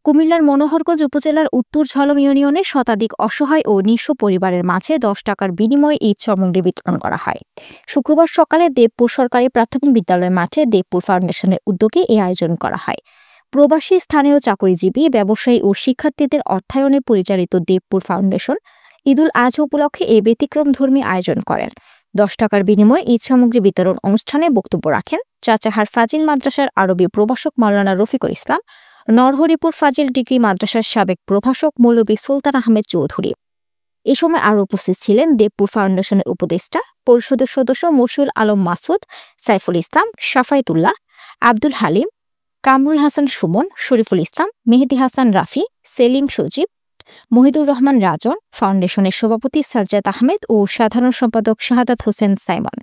কুমিল্লার মনোহরগঞ্জ উপজেলার উত্তর ঝলম ইউনিয়নের শতাধিক অসহায় ও নিঃস্ব পরিবারের মাঝে ১০ টাকার বিনিময়ে ঈদ সামগ্রী বিতরণ করা হয়। শুক্রবার সকালে দেবপুর সরকারি প্রাথমিক বিদ্যালয় মাঠে দেবপুর ফাউন্ডেশনের উদ্যোগে এই আয়োজন করা হয়। প্রবাসী, স্থানীয় চাকরিজীবী, ব্যবসায়ী ও শিক্ষার্থীদের অর্থায়নে পরিচালিত দেবপুর ফাউন্ডেশন ঈদুল আজহা উপলক্ষে এই ব্যতিক্রমধর্মী আয়োজন করেন। ১০ টাকার বিনিময়ে ঈদ সামগ্রী বিতরণ অনুষ্ঠানে বক্তব্য রাখেন চাচাহার ফাজিল মাদ্রাসার আরবি প্রভাষক মাওলানা রফিকুল ইসলাম, নরহরিপুর ফাজিল ডিগ্রি মাদ্রাসার সাবেক প্রভাষক মৌলভী সুলতান আহমেদ চৌধুরী। এ সময় আরও উপস্থিত ছিলেন দেবপুর ফাউন্ডেশনের উপদেষ্টা পরিষদের সদস্য মশিউল আলম মাসুদ, সাইফুল ইসলাম, শাফায়েতুল্লাহ, আব্দুল হালিম, কামরুল হাসান সুমন, শরীফুল ইসলাম, মেহেদী হাসান রাফি, সেলিম সজীব, মহিদুর রহমান রাজন, ফাউন্ডেশনের সভাপতি সাজ্জাদ আহমেদ ও সাধারণ সম্পাদক শাহাদাত হোসেন সাইমন।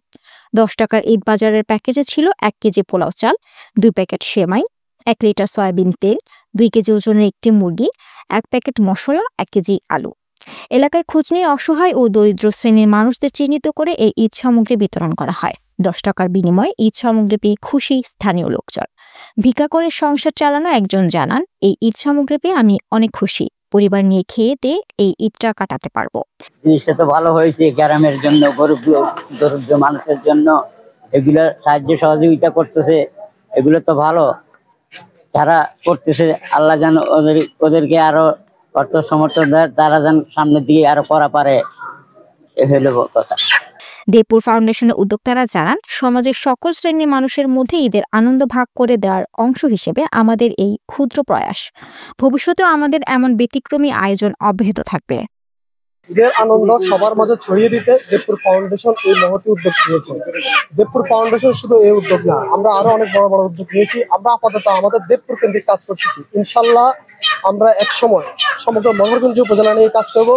১০ টাকার ঈদ বাজারের প্যাকেজে ছিল ১ কেজি পোলাও চাল, ২ প্যাকেট সেমাই, ১ লিটার সয়াবিন তেল, ২ কেজি ওজনের একটি মুরগি, ১ প্যাকেট মশলা, ১ কেজি আলু। এলাকায় খোঁজ নিয়ে অসহায় ও দরিদ্র শ্রেণীর মানুষদের চিহ্নিত করে এই ঈদ সামগ্রী বিতরণ করা হয়। ১০ টাকার বিনিময়ে ঈদ সামগ্রী পেয়ে খুশি স্থানীয় লোকজন। ভিক্ষা করে সংসার চালানো একজন জানান, এই ঈদ সামগ্রী পেয়ে আমি অনেক খুশি, পরিবার নিয়ে খেয়ে দিয়ে এই ঈদটা কাটাতে পারবো। জিনিসটা তো ভালো হয়েছে, গ্রামের জন্য, গরিব দরিদ্র মানুষের জন্য এগুলো সাহায্য সহযোগিতা করতেছে, এগুলো তো ভালো। যারা করতেছে আল্লাহ যেন ওদেরকে আরো অর্থ সমর্থন দেয়, তারা যেন সামনের দিকে আরো করা পারে, এ হইল কথা। দেবপুর ফাউন্ডেশনের উদ্যোক্তারা জানান, সমাজের সকল শ্রেণীর মানুষের মধ্যে ঈদের আনন্দ ভাগ করে দেওয়ার অংশ হিসেবে আমাদের এই ক্ষুদ্র প্রয়াস। ভবিষ্যতেও আমাদের এমন ব্যতিক্রমী আয়োজন অব্যাহত থাকবে। ঈদের আনন্দ সবার মাঝে ছড়িয়ে দিতে দেবপুর ফাউন্ডেশন এই মহতি উদ্যোগ নিয়েছে। দেবপুর ফাউন্ডেশন শুধু এই উদ্যোগ না, আমরা আরো অনেক বড় বড় উদ্যোগ নিয়েছি। আমরা আপাতত আমাদের দেবপুর কেন্দ্রিক কাজ করতেছি। ইনশাল্লাহ আমরা এক সময় সমগ্র মনোহরগঞ্জ উপজেলা নিয়ে কাজ করব।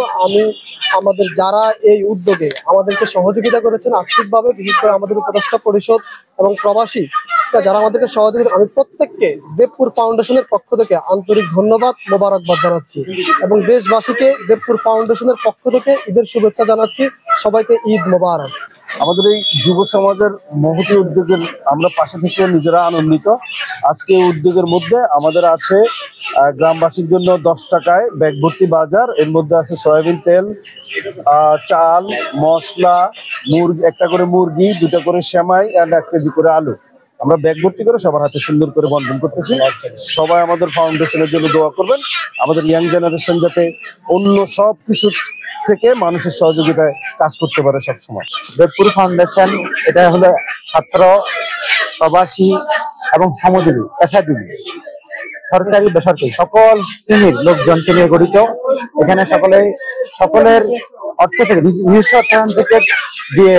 আমাদের যারা এই উদ্যোগে আমাদেরকে সহযোগিতা করেছেন আর্থিকভাবে, বিশেষ করে আমাদের উপদেষ্টা পরিষদ এবং প্রবাসী যারা আমাদেরকে সহযোগিতা, আমি প্রত্যেককে দেবপুর ফাউন্ডেশনের পক্ষ থেকে আন্তরিক ধন্যবাদ, মোবারকবাদ জানাচ্ছি এবং দেশবাসীকে দেবপুর ফাউন্ডেশনের পক্ষ থেকে ঈদের শুভেচ্ছা জানাচ্ছি। সবাইকে ঈদ মোবারক। আমাদের এই যুব সমাজের মহতি উদ্যোগের আমরা পাশে থেকে নিজেরা আনন্দিত। আজকে উদ্যোগের মধ্যে আমাদের আছে গ্রামবাসীর জন্য ১০ টাকায় ব্যাগ ভর্তি বাজার, এর মধ্যে আছে সয়াবিন তেল, চাল, মশলা, মুরগি, ১টা করে মুরগি, 2টা করে সেমাই আর ১ কেজি করে আলু। আমরা ব্যাগ ভর্তি করে সবার হাতে সুন্দর করে বন্টন করতেছি। সবাই আমাদের ফাউন্ডেশনের জন্য দোয়া করবেন, আমাদের ইয়াং জেনারেশন যাতে অন্য সব কিছু থেকে মানুষের সহযোগিতায় কাজ করতে পারে সবসময়। দেবপুর ফাউন্ডেশন এটা হলো ছাত্র, প্রবাসী এবং শ্রমজীবী, পেশাজীবী, সরকারি বেসরকারি সকল শ্রেণীর লোকজনকে নিয়ে গঠিত। এখানে সকলের অর্থ থেকে, নিজস্ব অর্থায়ন থেকে দিয়ে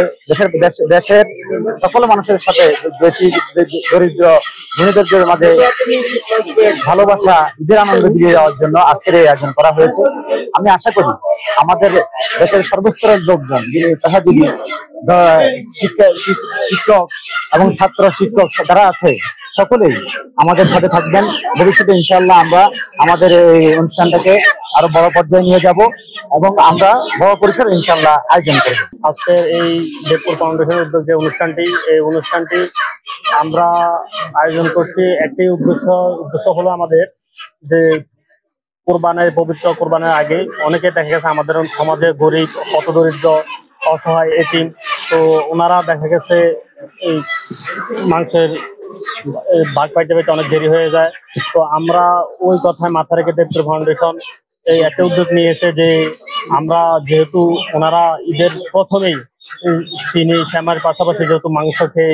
দেশের সকল মানুষের সাথে, বেশি দরিদ্র ধনীদের মাঝে ভালোবাসা, ঈদের আনন্দ দিয়ে যাওয়ার জন্য আজকের এই আয়োজন করা হয়েছে। আমি আশা করি আমাদের দেশের সর্বস্তরের লোকজন, যিনি পেশাজীবী, শিক্ষক এবং ছাত্র শিক্ষক যারা আছে, সকলেই আমাদের সাথে থাকবেন। ভবিষ্যতে ইনশাআল্লাহ আমরা আমাদের এই অনুষ্ঠানটাকে আরো বড় পর্যায়ে নিয়ে যাব এবং আমরা বড় পরিসরে ইনশাআল্লাহ আয়োজন করব। আজকে এই দেবপুর ফাউন্ডেশনের উদ্যোগে এই অনুষ্ঠানটি আমরা আয়োজন করছি। একটি উদ্দেশ্য হলো আমাদের যে পবিত্র কোরবানের আগে অনেকে দেখা গেছে আমাদের সমাজে গরিব, হতদরিদ্র, অসহায়, এতিম, তো ওনারা দেখা গেছে এই মাংসের ভাগ পাইতে পাইতে অনেক দেরি হয়ে যায়। তো আমরা ওই কথায় মাথা রেখে দেবপুর ফাউন্ডেশন এই একটা উদ্যোগ নিয়েছে যে আমরা যেহেতু ওনারা ঈদের প্রথমেই চিনি শ্যামার পাশাপাশি যেহেতু মাংস খেয়ে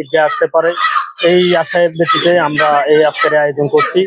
ঈদে আসতে পারে, এই আশায় ভিত্তিতে আমরা এই আজকের আয়োজন করছি।